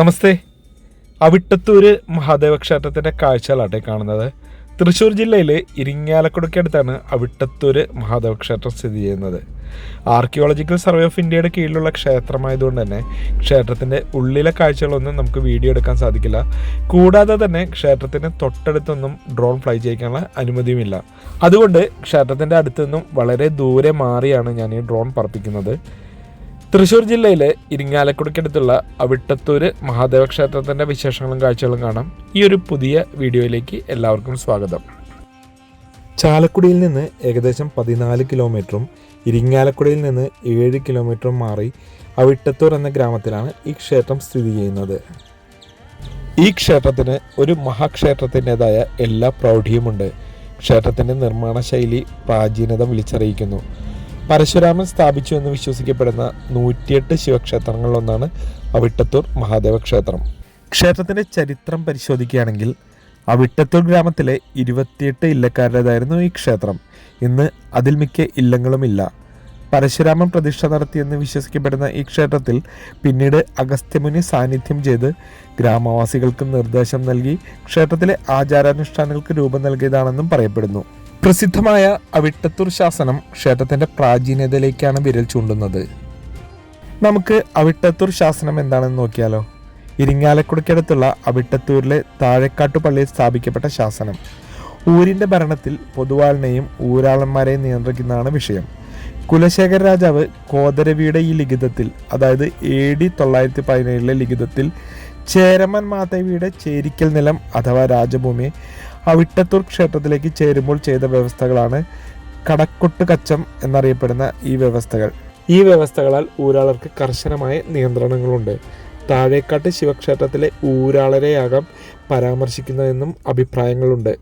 നമസ്തേ. അവിട്ടത്തൂര് മഹാദേവ ക്ഷേത്രത്തിൻ്റെ കാഴ്ചകളാട്ടെ കാണുന്നത്. തൃശ്ശൂർ ജില്ലയിലെ ഇരിങ്ങാലക്കുടയ്ക്കടുത്താണ് അവിട്ടത്തൂര് മഹാദേവ ക്ഷേത്രം സ്ഥിതി ചെയ്യുന്നത്. ആർക്കിയോളജിക്കൽ സർവേ ഓഫ് ഇന്ത്യയുടെ കീഴിലുള്ള ക്ഷേത്രമായതുകൊണ്ട് തന്നെ ക്ഷേത്രത്തിൻ്റെ ഉള്ളിലെ കാഴ്ചകളൊന്നും നമുക്ക് വീഡിയോ എടുക്കാൻ സാധിക്കില്ല. കൂടാതെ തന്നെ ക്ഷേത്രത്തിന് തൊട്ടടുത്തൊന്നും ഡ്രോൺ ഫ്ലൈ ചെയ്യിക്കാനുള്ള അനുമതിയുമില്ല. അതുകൊണ്ട് ക്ഷേത്രത്തിൻ്റെ അടുത്തു നിന്നും വളരെ ദൂരെ മാറിയാണ് ഞാൻ ഈ ഡ്രോൺ പറപ്പിക്കുന്നത്. തൃശ്ശൂർ ജില്ലയിലെ ഇരിങ്ങാലക്കുടയ്ക്കടുത്തുള്ള അവിട്ടത്തൂര് മഹാദേവ ക്ഷേത്രത്തിൻ്റെ വിശേഷങ്ങളും കാഴ്ചകളും കാണാം. ഈ ഒരു പുതിയ വീഡിയോയിലേക്ക് എല്ലാവർക്കും സ്വാഗതം. ചാലക്കുടിയിൽ നിന്ന് ഏകദേശം 14 കിലോമീറ്ററും ഇരിങ്ങാലക്കുടയിൽ നിന്ന് 7 കിലോമീറ്ററും മാറി അവിട്ടത്തൂർ എന്ന ഗ്രാമത്തിലാണ് ഈ ക്ഷേത്രം സ്ഥിതി ചെയ്യുന്നത്. ഈ ക്ഷേത്രത്തിന് ഒരു മഹാക്ഷേത്രത്തിൻ്റെതായ എല്ലാ പ്രൗഢിയുമുണ്ട്. ക്ഷേത്രത്തിൻ്റെ നിർമ്മാണ ശൈലി പ്രാചീനത വിളിച്ചറിയിക്കുന്നു. പരശുരാമൻ സ്ഥാപിച്ചു എന്ന് വിശ്വസിക്കപ്പെടുന്ന 108 ശിവക്ഷേത്രങ്ങളിലൊന്നാണ് അവിട്ടത്തൂർ മഹാദേവ ക്ഷേത്രം. ക്ഷേത്രത്തിൻ്റെ ചരിത്രം പരിശോധിക്കുകയാണെങ്കിൽ അവിട്ടത്തൂർ ഗ്രാമത്തിലെ 28 ഇല്ലക്കാരുടേതായിരുന്നു ഈ ക്ഷേത്രം. ഇന്ന് അതിൽ മിക്ക ഇല്ലങ്ങളുമില്ല. പരശുരാമൻ പ്രതിഷ്ഠ നടത്തിയെന്ന് വിശ്വസിക്കപ്പെടുന്ന ഈ ക്ഷേത്രത്തിൽ പിന്നീട് അഗസ്ത്യമുനി സാന്നിധ്യം ചെയ്ത് ഗ്രാമവാസികൾക്ക് നിർദ്ദേശം നൽകി ക്ഷേത്രത്തിലെ ആചാരാനുഷ്ഠാനങ്ങൾക്ക് രൂപം നൽകിയതാണെന്നും പറയപ്പെടുന്നു. പ്രസിദ്ധമായ അവിട്ടത്തൂർ ശാസനം ക്ഷേത്രത്തിൻ്റെ പ്രാചീനതയിലേക്കാണ് വിരൽ ചൂണ്ടുന്നത്. നമുക്ക് അവിട്ടത്തൂർ ശാസനം എന്താണെന്ന് നോക്കിയാലോ. ഇരിങ്ങാലക്കുടയ്ക്കടുത്തുള്ള അവിട്ടത്തൂരിലെ താഴെക്കാട്ടുപള്ളിയിൽ സ്ഥാപിക്കപ്പെട്ട ശാസനം. ഊരിൻ്റെ ഭരണത്തിൽ പൊതുവാളിനെയും ഊരാളന്മാരെയും നിയന്ത്രിക്കുന്നതാണ് വിഷയം. കുലശേഖര രാജാവ് കോതരവിയുടെ ഈ ലിഖിതത്തിൽ, അതായത് AD 917 ലിഖിതത്തിൽ ചേരമാൻ മാധവിയുടെ ചേരിക്കൽ നിലം അഥവാ രാജഭൂമി അവിട്ടത്തൂർ ക്ഷേത്രത്തിലേക്ക് ചേരുമ്പോൾ ചെയ്ത വ്യവസ്ഥകളാണ് കടക്കൊട്ട് കച്ചം എന്നറിയപ്പെടുന്ന ഈ വ്യവസ്ഥകൾ. ഈ വ്യവസ്ഥകളാൽ ഊരാളർക്ക് കർശനമായ നിയന്ത്രണങ്ങളുണ്ട്. താഴേക്കാട്ട് ശിവക്ഷേത്രത്തിലെ ഊരാളരെയാകാം പരാമർശിക്കുന്നതെന്നും അഭിപ്രായങ്ങളുണ്ട്.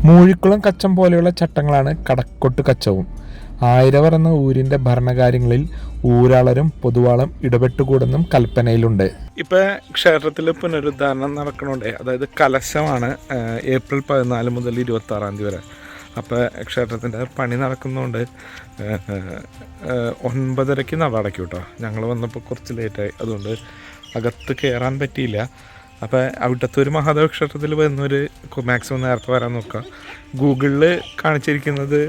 മൂഴിക്കുളം കച്ചം പോലെയുള്ള ചട്ടങ്ങളാണ് കടക്കൊട്ട് കച്ചവും. ആയിരവർ എന്ന ഊരിൻ്റെ ഭരണകാര്യങ്ങളിൽ ഊരാളരും പൊതുവാളും ഇടപെട്ടുകൂടുന്നും കൽപ്പനയിലുണ്ട്. ഇപ്പം ക്ഷേത്രത്തിൽ പുനരുദ്ധാരണം നടക്കണുണ്ട്. അതായത് കലശമാണ് ഏപ്രിൽ 14 മുതൽ 26 വരെ. അപ്പോൾ ക്ഷേത്രത്തിൻ്റെ പണി നടക്കുന്നതുകൊണ്ട് 9:30 നട അടയ്ക്കും കേട്ടോ. ഞങ്ങൾ വന്നപ്പോൾ കുറച്ച് ലേറ്റായി, അതുകൊണ്ട് അകത്ത് കയറാൻ പറ്റിയില്ല. അപ്പോൾ അവിട്ടത്തൂർ മഹാദേവ ക്ഷേത്രത്തിൽ വരുന്നവർ മാക്സിമം നേരത്തെ വരാൻ നോക്കുക. ഗൂഗിളിൽ കാണിച്ചിരിക്കുന്നത്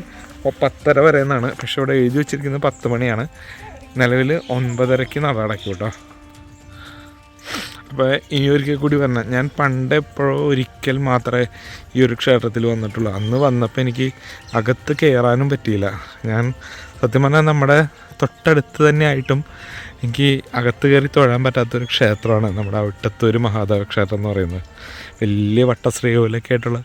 10:30 വരെ എന്നാണ്, പക്ഷെ ഇവിടെ എഴുതി വെച്ചിരിക്കുന്നത് 10 മണിയാണ്. നിലവിൽ 9:30 നട അടയ്ക്കും കേട്ടോ. അപ്പോൾ ഇനി ഒരിക്കൽ കൂടി വരണം. ഞാൻ പണ്ട് എപ്പോഴോ ഒരിക്കൽ മാത്രമേ ഈ ഒരു ക്ഷേത്രത്തിൽ വന്നിട്ടുള്ളൂ. അന്ന് വന്നപ്പോൾ എനിക്ക് അകത്ത് കയറാനും പറ്റിയില്ല. ഞാൻ സത്യം പറഞ്ഞാൽ നമ്മുടെ തൊട്ടടുത്ത് തന്നെ ആയിട്ടും എനിക്ക് അകത്ത് കയറി തൊഴാൻ പറ്റാത്തൊരു ക്ഷേത്രമാണ് നമ്മുടെ അവിട്ടത്തൂർ മഹാദേവ ക്ഷേത്രം എന്ന് പറയുന്നത്. വലിയ വട്ടശ്രീകോവിലൊക്കെ ആയിട്ടുള്ള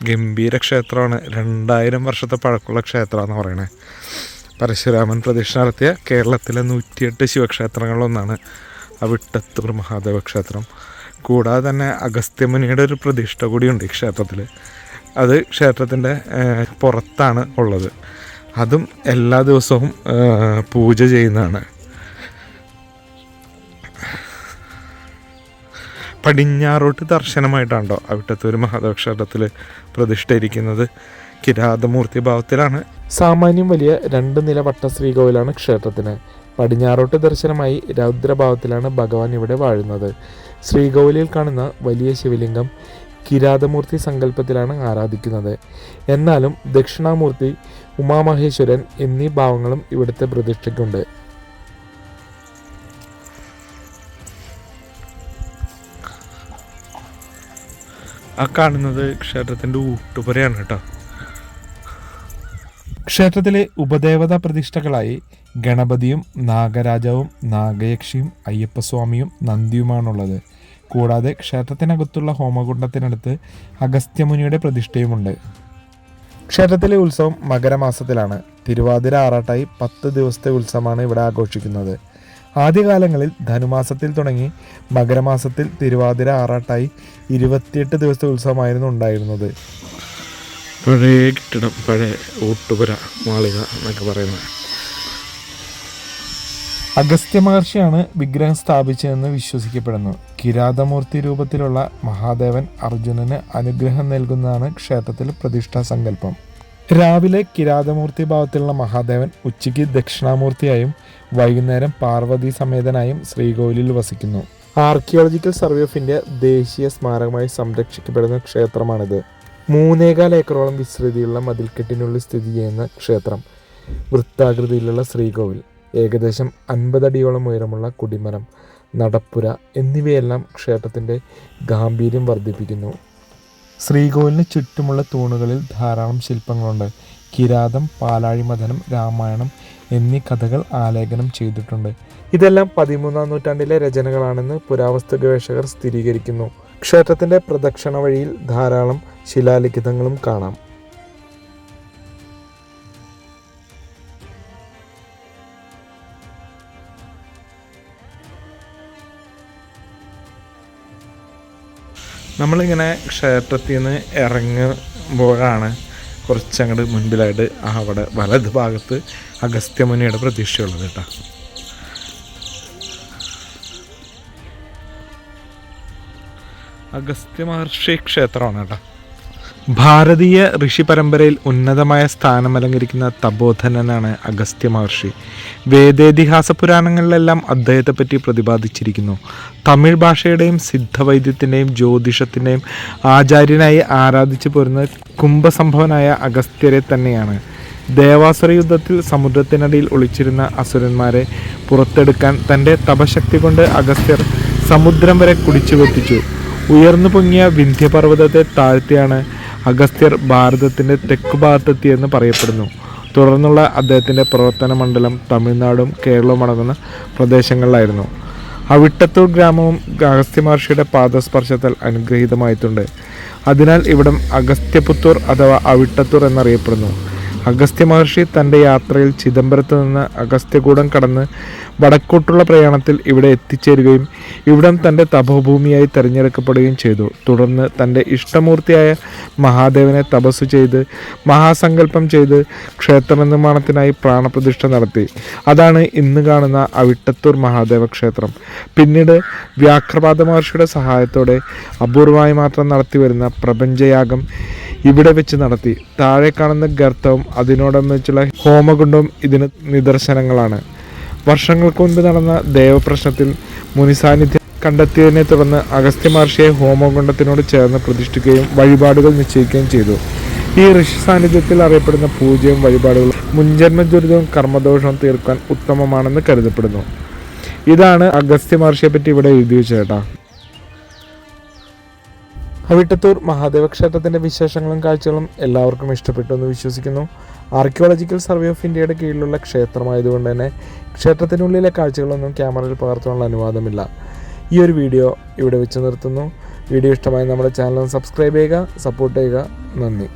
ഗംഭീര ക്ഷേത്രമാണ്. 2000 വർഷത്തെ പഴക്കമുള്ള ക്ഷേത്രമെന്ന് പറയണേ. പരശുരാമൻ പ്രതിഷ്ഠ നടത്തിയ കേരളത്തിലെ 108 ശിവക്ഷേത്രങ്ങളിലൊന്നാണ് അവിട്ടത്തൂർ മഹാദേവ ക്ഷേത്രം. കൂടാതെ തന്നെ അഗസ്ത്യമുനിയുടെ ഒരു പ്രതിഷ്ഠ കൂടിയുണ്ട് ഈ ക്ഷേത്രത്തിൽ. അത് ക്ഷേത്രത്തിൻ്റെ പുറത്താണ് ഉള്ളത്. അതും എല്ലാ ദിവസവും പൂജ ചെയ്യുന്നതാണ്. പടിഞ്ഞാറോട്ട് ദർശനമായിട്ടാണോ അവിട്ടത്തൂർ മഹാദേവ ക്ഷേത്രത്തിൽ പ്രതിഷ്ഠ ഇരിക്കുന്നത്. കിരാതമൂർത്തി ഭാവത്തിലാണ്. സാമാന്യം വലിയ 2 നില വട്ടശ്രീകോവിലാണ് ക്ഷേത്രത്തിന്. പടിഞ്ഞാറോട്ട് ദർശനമായി രൗദ്രഭാവത്തിലാണ് ഭഗവാൻ ഇവിടെ വാഴുന്നത്. ശ്രീകോവിലിൽ കാണുന്ന വലിയ ശിവലിംഗം കിരാതമൂർത്തി സങ്കല്പത്തിലാണ് ആരാധിക്കുന്നത്. എന്നാലും ദക്ഷിണാമൂർത്തി, ഉമാമഹേശ്വരൻ എന്നീ ഭാവങ്ങളും ഇവിടുത്തെ പ്രതിഷ്ഠയ്ക്കുണ്ട്. ആ കാണുന്നത് ക്ഷേത്രത്തിൻ്റെ ഊട്ടുപുരയാണ് കേട്ടോ. ക്ഷേത്രത്തിലെ ഉപദേവതാ പ്രതിഷ്ഠകളായി ഗണപതിയും നാഗരാജാവും നാഗയക്ഷിയും അയ്യപ്പസ്വാമിയും നന്ദിയുമാണുള്ളത്. കൂടാതെ ക്ഷേത്രത്തിനകത്തുള്ള ഹോമകുണ്ഡത്തിനടുത്ത് അഗസ്ത്യമുനിയുടെ പ്രതിഷ്ഠയുമുണ്ട്. ക്ഷേത്രത്തിലെ ഉത്സവം മകരമാസത്തിലാണ്. തിരുവാതിര ആറാട്ടായി 10 ദിവസത്തെ ഉത്സവമാണ് ഇവിടെ ആഘോഷിക്കുന്നത്. ആദ്യകാലങ്ങളിൽ ധനുമാസത്തിൽ തുടങ്ങി മകരമാസത്തിൽ തിരുവാതിര ആറാട്ടായി 28 ദിവസത്തെ ഉത്സവമായിരുന്നു ഉണ്ടായിരുന്നത്. പഴയ കെട്ടിടം, പഴയ ഊട്ടുപുര മാളിക എന്നൊക്കെ പറയുന്നത്. അഗസ്ത്യ മഹർഷിയാണ് വിഗ്രഹം സ്ഥാപിച്ചതെന്ന് വിശ്വസിക്കപ്പെടുന്നു. കിരാതമൂർത്തി രൂപത്തിലുള്ള മഹാദേവൻ അർജുനന് അനുഗ്രഹം നൽകുന്നതാണ് ക്ഷേത്രത്തിൽ പ്രതിഷ്ഠാ സങ്കല്പം. രാവിലെ കിരാതമൂർത്തി ഭാവത്തിലുള്ള മഹാദേവൻ ഉച്ചയ്ക്ക് ദക്ഷിണാമൂർത്തിയായും വൈകുന്നേരം പാർവതി സമേതനായും ശ്രീകോവിലിൽ വസിക്കുന്നു. ആർക്കിയോളജിക്കൽ സർവേ ഓഫ് ഇന്ത്യ ദേശീയ സ്മാരകമായി സംരക്ഷിക്കപ്പെടുന്ന ക്ഷേത്രമാണിത്. 3.25 ഏക്കറോളം വിസ്തൃതിയുള്ള മതിൽക്കെട്ടിനുള്ളിൽ സ്ഥിതി ചെയ്യുന്ന ക്ഷേത്രം, വൃത്താകൃതിയിലുള്ള ശ്രീകോവിൽ, ഏകദേശം 50 അടിയോളം ഉയരമുള്ള കുടിമരം, നടപ്പുര എന്നിവയെല്ലാം ക്ഷേത്രത്തിൻ്റെ ഗാംഭീര്യം വർദ്ധിപ്പിക്കുന്നു. ശ്രീകോവിലിന് ചുറ്റുമുള്ള തൂണുകളിൽ ധാരാളം ശില്പങ്ങളുണ്ട്. കിരാതം, പാലാഴിമഥനം, രാമായണം എന്നീ കഥകൾ ആലേഖനം ചെയ്തിട്ടുണ്ട്. ഇതെല്ലാം 13-ാം നൂറ്റാണ്ടിലെ രചനകളാണെന്ന് പുരാവസ്തു ഗവേഷകർ സ്ഥിരീകരിക്കുന്നു. ക്ഷേത്രത്തിൻ്റെ പ്രദക്ഷിണ വഴിയിൽ ധാരാളം ശിലാലിഖിതങ്ങളും കാണാം. നമ്മളിങ്ങനെ ക്ഷേത്രത്തിൽ നിന്ന് ഇറങ്ങുമ്പോഴാണ് കുറച്ചങ്ങോട്ട് മുൻപിലായിട്ട് അവിടെ വലത് ഭാഗത്ത് അഗസ്ത്യമുനിയുടെ പ്രതീക്ഷയുള്ളത് കേട്ടോ. അഗസ്ത്യ മഹർഷി ക്ഷേത്രമാണ് കേട്ടോ. ഭാരതീയ ഋഷി പരമ്പരയിൽ ഉന്നതമായ സ്ഥാനം അലങ്കരിക്കുന്ന തപോധനനാണ് അഗസ്ത്യ മഹർഷി. വേദേതിഹാസ പുരാണങ്ങളിലെല്ലാം അദ്ദേഹത്തെപ്പറ്റി പ്രതിപാദിച്ചിരിക്കുന്നു. തമിഴ് ഭാഷയുടെയും സിദ്ധവൈദ്യത്തിൻ്റെയും ജ്യോതിഷത്തിൻ്റെയും ആചാര്യനായി ആരാധിച്ചു പോരുന്നത് കുംഭസംഭവനായ അഗസ്ത്യരെ തന്നെയാണ്. ദേവാസുര യുദ്ധത്തിൽ സമുദ്രത്തിനടിയിൽ ഒളിച്ചിരുന്ന അസുരന്മാരെ പുറത്തെടുക്കാൻ തൻ്റെ തപശക്തി കൊണ്ട് അഗസ്ത്യർ സമുദ്രം വരെ കുടിച്ചുകൊത്തിച്ചു. ഉയർന്നു പൊങ്ങിയ വിന്ധ്യപർവ്വതത്തെ താഴ്ത്തിയാണ് അഗസ്ത്യർ ഭാരതത്തിൻ്റെ തെക്കു ഭാഗത്തെത്തിയെന്ന് പറയപ്പെടുന്നു. തുടർന്നുള്ള അദ്ദേഹത്തിൻ്റെ പ്രവർത്തന മണ്ഡലം തമിഴ്നാടും കേരളവും അടങ്ങുന്ന പ്രദേശങ്ങളിലായിരുന്നു. അവിട്ടത്തൂർ ഗ്രാമവും അഗസ്ത്യ മഹർഷിയുടെ പാദസ്പർശത്താൽ അനുഗ്രഹീതമായിട്ടുണ്ട്. അതിനാൽ ഇവിടം അഗസ്ത്യപുത്തൂർ അഥവാ അവിട്ടത്തൂർ എന്നറിയപ്പെടുന്നു. അഗസ്ത്യ മഹർഷി തൻ്റെ യാത്രയിൽ ചിദംബരത്ത് നിന്ന് അഗസ്ത്യകൂടം കടന്ന് വടക്കോട്ടുള്ള പ്രയാണത്തിൽ ഇവിടെ എത്തിച്ചേരുകയും ഇവിടം തൻ്റെ തപോഭൂമിയായി തിരഞ്ഞെടുക്കപ്പെടുകയും ചെയ്തു. തുടർന്ന് തൻ്റെ ഇഷ്ടമൂർത്തിയായ മഹാദേവനെ തപസ്സു ചെയ്ത് മഹാസങ്കല്പം ചെയ്ത് ക്ഷേത്ര നിർമ്മാണത്തിനായി പ്രാണപ്രതിഷ്ഠ നടത്തി. അതാണ് ഇന്ന് കാണുന്ന അവിട്ടത്തൂർ മഹാദേവ ക്ഷേത്രം. പിന്നീട് വ്യാഘ്രപാദ മഹർഷിയുടെ സഹായത്തോടെ അപൂർവമായി മാത്രം നടത്തിവരുന്ന പ്രപഞ്ചയാഗം ഇവിടെ വെച്ച് നടത്തി. താഴെ കാണുന്ന ഗർത്തവും അതിനോടനുബന്ധിച്ചുള്ള ഹോമകുണ്ടവും ഇതിന് നിദർശനങ്ങളാണ്. വർഷങ്ങൾക്ക് മുൻപ് നടന്ന ദേവപ്രശ്നത്തിൽ മുനിസാന്നിധ്യം കണ്ടെത്തിയതിനെ തുടർന്ന് അഗസ്ത്യ മഹർഷിയെ ഹോമകുണ്ടത്തിനോട് ചേർന്ന് പ്രതിഷ്ഠിക്കുകയും വഴിപാടുകൾ നിശ്ചയിക്കുകയും ചെയ്തു. ഈ ഋഷി സാന്നിധ്യത്തിൽ അറിയപ്പെടുന്ന പൂജയും വഴിപാടുകളും മുൻജന്മ ദുരിതവും കർമ്മദോഷവും തീർക്കാൻ ഉത്തമമാണെന്ന് കരുതപ്പെടുന്നു. ഇതാണ് അഗസ്ത്യ മഹർഷിയെ പറ്റി ഇവിടെ എഴുതി വെച്ചേട്ടാ. അവിട്ടത്തൂർ മഹാദേവ ക്ഷേത്രത്തിൻ്റെ വിശേഷങ്ങളും കാഴ്ചകളും എല്ലാവർക്കും ഇഷ്ടപ്പെട്ടു എന്ന് വിശ്വസിക്കുന്നു. ആർക്കിയോളജിക്കൽ സർവേ ഓഫ് ഇന്ത്യയുടെ കീഴിലുള്ള ക്ഷേത്രമായതുകൊണ്ട് തന്നെ ക്ഷേത്രത്തിനുള്ളിലെ കാഴ്ചകളൊന്നും ക്യാമറയിൽ പകർത്താനുള്ള അനുവാദമില്ല. ഈ ഒരു വീഡിയോ ഇവിടെ വെച്ച് നിർത്തുന്നു. വീഡിയോ ഇഷ്ടമായി നമ്മുടെ ചാനൽ സബ്സ്ക്രൈബ് ചെയ്യുക, സപ്പോർട്ട് ചെയ്യുക. നന്ദി.